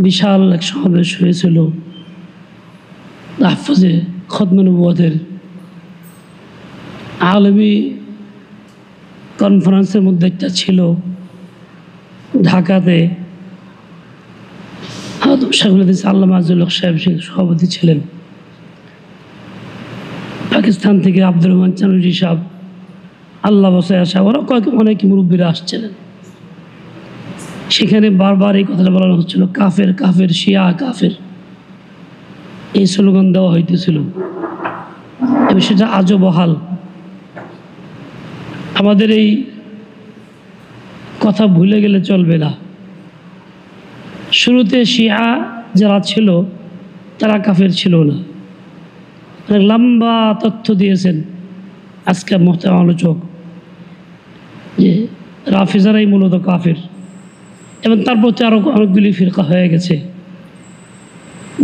বিশাল এক সমাবেশ হয়েছিল তাহফুজে খতমে নবুয়তের আলমী কনফারেন্সের মধ্যে একটা ছিল ঢাকাতে। শেখুল হাদিস আল্লামা আজিজুল হক সাহেব সভাপতি ছিলেন। পাকিস্তান থেকে আব্দুর রহমান চানুরি সাহেব, আল্লাহ বসায় সাহেব, ওরা অনেক মুরব্বীরা আসছিলেন। সেখানে বারবার এই কথাটা বলানো হচ্ছিল, কাফের কাফের, শিয়া কাফের, এই স্লোগান দেওয়া হইতেছিল এবং সেটা আজও বহাল। আমাদের এই কথা ভুলে গেলে চলবে না। শুরুতে শিয়া যারা ছিল তারা কাফের ছিল না। অনেক লম্বা তথ্য দিয়েছেন আজকে মোহতারাম আলোচক যে রাফিজারাই মূলত কাফের, এবং তার প্রতি আরও অনেকগুলি ফিরকা হয়ে গেছে।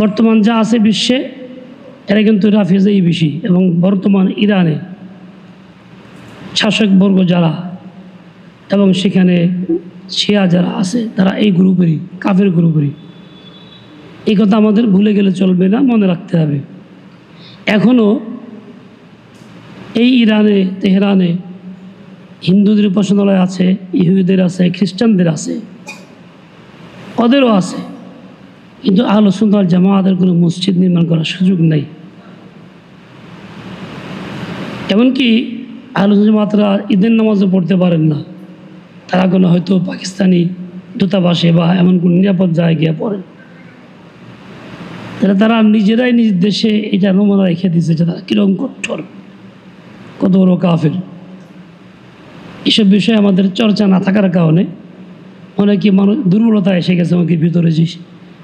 বর্তমান যা আছে বিশ্বে এরা কিন্তু রাফিজাই বেশি, এবং বর্তমান ইরানে শাসকবর্গ যারা এবং সেখানে শিয়া যারা আছে তারা এই গ্রুপেরই, কাফের গ্রুপেরই। এই কথা আমাদের ভুলে গেলে চলবে না, মনে রাখতে হবে। এখনও এই ইরানে, তেহরানে হিন্দুদের উপাসনালয় আছে, ইহুদিদের আছে, খ্রিস্টানদের আছে, ওদেরও আছে, কিন্তু আহলে সুন্নাত ওয়াল জামাতের কোনো মসজিদ নির্মাণ করার সুযোগ নেই। এমনকি আহলে সুন্নাত জামাতরা ঈদের নামাজও পড়তে পারেন না। তারা কোনো হয়তো পাকিস্তানি দূতাবাসে বা এমন কোনো নিরাপদ জায়গায় গিয়ে পড়েন। তারা নিজেরাই নিজ দেশে এটা নমুনা রেখে দিয়েছে যে তারা কীরকম কঠোর, কত বড় কাফের। এসব বিষয়ে আমাদের চর্চা না থাকার কারণে অনেকে মানুষ দুর্বলতা এসে গেছে আমাকে ভিতরে, যে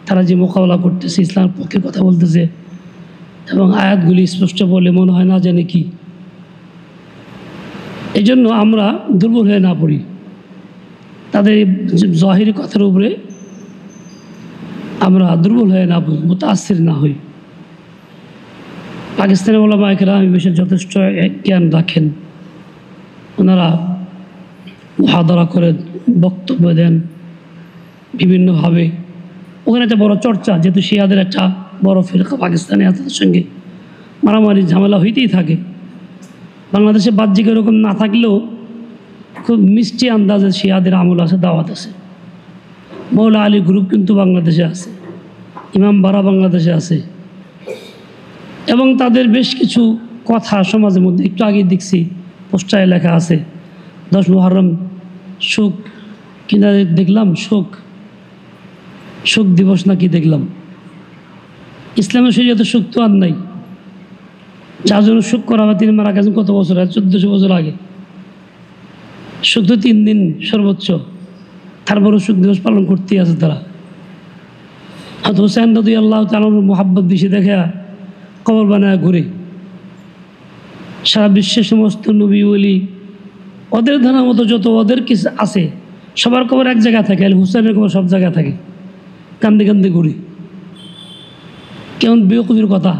তারা যে মোকাবেলা করতেছে, ইসলামের পক্ষে কথা বলতেছে এবং আয়াতগুলি স্পষ্ট বলে মনে হয় না জানে কি। এই জন্য আমরা দুর্বল হয়ে না পড়ি, তাদের জাহিরি কথার উপরে আমরা দুর্বল হয়ে না পড়ি, মুতাআসসির না হই। পাকিস্তানের উলামায়ে কেরাম এই বিষয়ে যথেষ্ট জ্ঞান রাখেন। ওনারা মুহাদারা করেন, বক্তব্য দেন বিভিন্নভাবে। ওখানে একটা বড় চর্চা, যেহেতু শিয়াদের একটা বড় ফিরকা পাকিস্তানে আছে, তাদের সঙ্গে মারামারি ঝামেলা হইতেই থাকে। বাংলাদেশে বাহ্যিক এরকম না থাকলেও খুব মিষ্টি আন্দাজে শিয়াদের আমল আছে, দাওয়াত আছে। মৌলা আলী গ্রুপ কিন্তু বাংলাদেশে আছে, ইমাম বারা বাংলাদেশে আছে, এবং তাদের বেশ কিছু কথা সমাজের মধ্যে একটু আগে দেখছি পোস্টারে লেখা আছে 10 মুহররম শোক কিনা দেখলাম, শোক দিবস নাকি দেখলাম। ইসলামের শরীয়তে শোক তো আর নাই। যার জন্য শোক করা হয় তিনি মারা গেছেন কত বছর আগে, 1400 বছর আগে। শোক তো 3 দিন সর্বোচ্চ, তারপরও শোক দিবস পালন করতেই আছে তারা। হয়তো হুসাইন রাদিয়াল্লাহু তাআলা মুহাব্বত বেশি দেখে কবর বানায় ঘুরে। সারা বিশ্বের সমস্ত নবী ওলি ওদের ধারণার মতো যত ওদের কিছু আছে সবার কবর এক জায়গায় থাকে, হুসাইনের কবর সব জায়গায় থাকে। কান্দে কান্দে ঘুরি, কেমন বেকুফির কথা।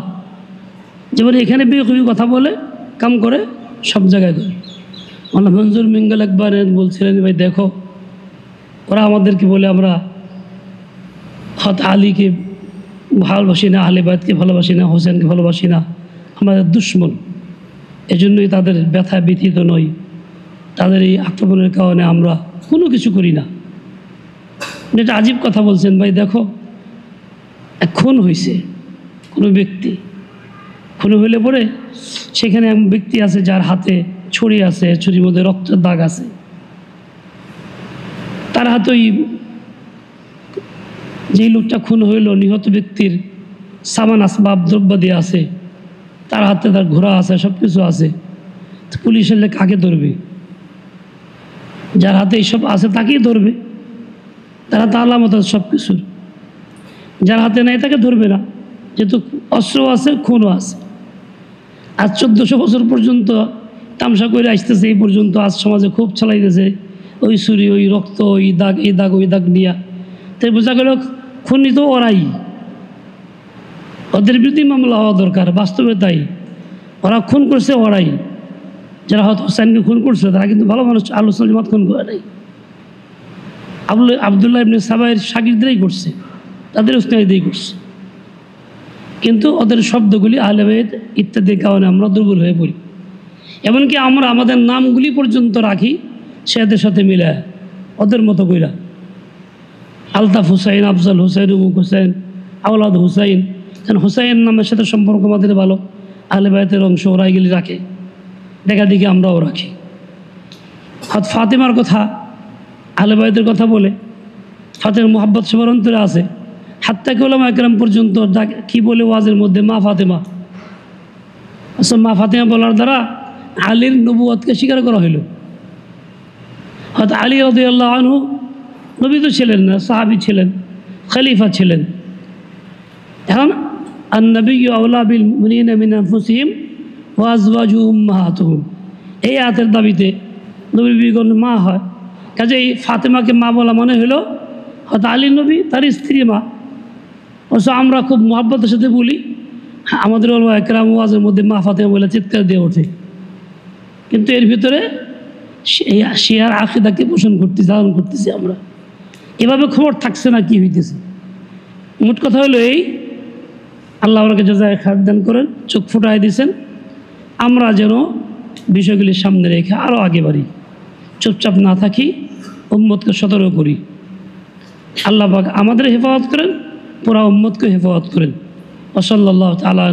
যেমন এখানে বেকুফির কথা বলে কাম করে সব জায়গায় করে। আল্লাহ মঞ্জুর মিঙ্গল একবার বলছিলেন, ভাই দেখো ওরা আমাদেরকে বলে আমরা হত আলীকে ভালোবাসি না, আহলে বাইতকে ভালোবাসি না, হোসেনকে ভালোবাসি না, আমাদের দুশ্মন। এজন্যই তাদের ব্যথা ব্যথিত নই, তাদের এই আক্রমণের কারণে আমরা কোনো কিছু করি না। এটা আজীব কথা বলছেন। ভাই দেখো, খুন হয়েছে কোনো ব্যক্তি, খুন হইলে পরে সেখানে এমন ব্যক্তি আছে যার হাতে ছুরি আছে, ছুরির মধ্যে রক্তের দাগ আছে, তার হাতে ওই যেই লোকটা খুন হইল নিহত ব্যক্তির সামান আসবাব দ্রব্যাদি আছে, তার হাতে তার ঘোড়া আছে, সব কিছু আছে। পুলিশ এলে কাকে ধরবে? যার হাতে এইসব আছে তাকেই ধরবে, তারা তো আলামত আছে সব কিছুর। যার হাতে নেই তাকে ধরবে না, যেহেতু অস্ত্রও আছে, খুনও আছে। আজ 1400 বছর পর্যন্ত তামসা করে আসতেছে, এই পর্যন্ত আজ সমাজে খুব চালাইতেছে ওই ছুরি, ওই রক্ত, ওই দাগ, এই দাগ, ওই দাগ নিয়া। তাই বোঝা গেল খুনি তো ওরাই, ওদের বিরুদ্ধে মামলা হওয়া দরকার। বাস্তবে তাই, ওরা খুন করছে ওরাই। যারা হয়তো হোসেনকে খুন করছে তারা কিন্তু ভালো মানুষ, আহলে সুন্নাত খুন করে নাই। আব্দুল্লাহ ইবনে সাবাইয়ের শাগিরদেরাই করছে। তাদের উস্তাদি করছে, কিন্তু ওদের শব্দগুলি আহলে বাইত ইত্যাদির কারণে আমরা দুর্বল হয়ে পড়ি। এমনকি আমরা আমাদের নামগুলি পর্যন্ত রাখি সেদের সাথে মিলে ওদের মতো কইরা, আলতাফ হুসাইন, আফজল হুসাইন, উমুক হুসাইন, আওলাদ হুসাইন। কারণ হুসাইন নামের সাথে সম্পর্ক আমাদের ভালো, আহলে বাইতের অংশ ওরা এগুলি রাখে, দেখা দেখি আমরাও রাখি। হয়তো ফাতেমার কথা, আহলে বাইতের কথা বলে ফাতেমার মোহাব্বত সবার অন্তরে আছে। হাত্তা উলামা একরাম পর্যন্ত কি বলে ওয়াজের মধ্যে মা ফাতেমা। আচ্ছা, মা ফাতেমা বলার দ্বারা আলীর নবুয়তকে স্বীকার করা হইল। হয়তো আলী রাদিয়াল্লাহু আনহু নবী তো ছিলেন না, সাহাবী ছিলেন, খলিফা ছিলেন। এখন আন-নবিয়্যু আওলা বিল মুমিনিনা মিন আনফুসিহিম ওয়া আজওয়াজুহুম উম্মাহাতুহুম, এই আয়াতের দাবিতে নবীর বিবিগণ মা হয়। কাজেই ফাতেমাকে মা বলা মনে হলো হয়তো আলী নবী তার স্ত্রী মা। অবশ্য আমরা খুব মহব্বতের সাথে বলি, আমাদের উলামা একরাম ওয়াজের মধ্যে মা ফাতেমা বলে চিৎকার দিয়ে ওঠে, কিন্তু এর ভিতরে শিয়ার আকীদাকে পোষণ করতেছি, ধারণ করতেছি আমরা। এভাবে খবর থাকছে না কি হইতেছে। মোট কথা হলো এই, আল্লাহ ওনাকে জাযায়ে খায়র দান করেন, চোখ ফুটাই দিয়েছেন। আমরা যেন বিষয়গুলির সামনে রেখে আরও আগে বাড়ি, চুপচাপ না থাকি, উম্মতকে সতর্ক করি। আল্লাহ পাক আমাদের হেফাজত করেন, পুরা উম্মতকে হেফাজত করেন। ওয়া সাল্লাল্লাহু তাআলা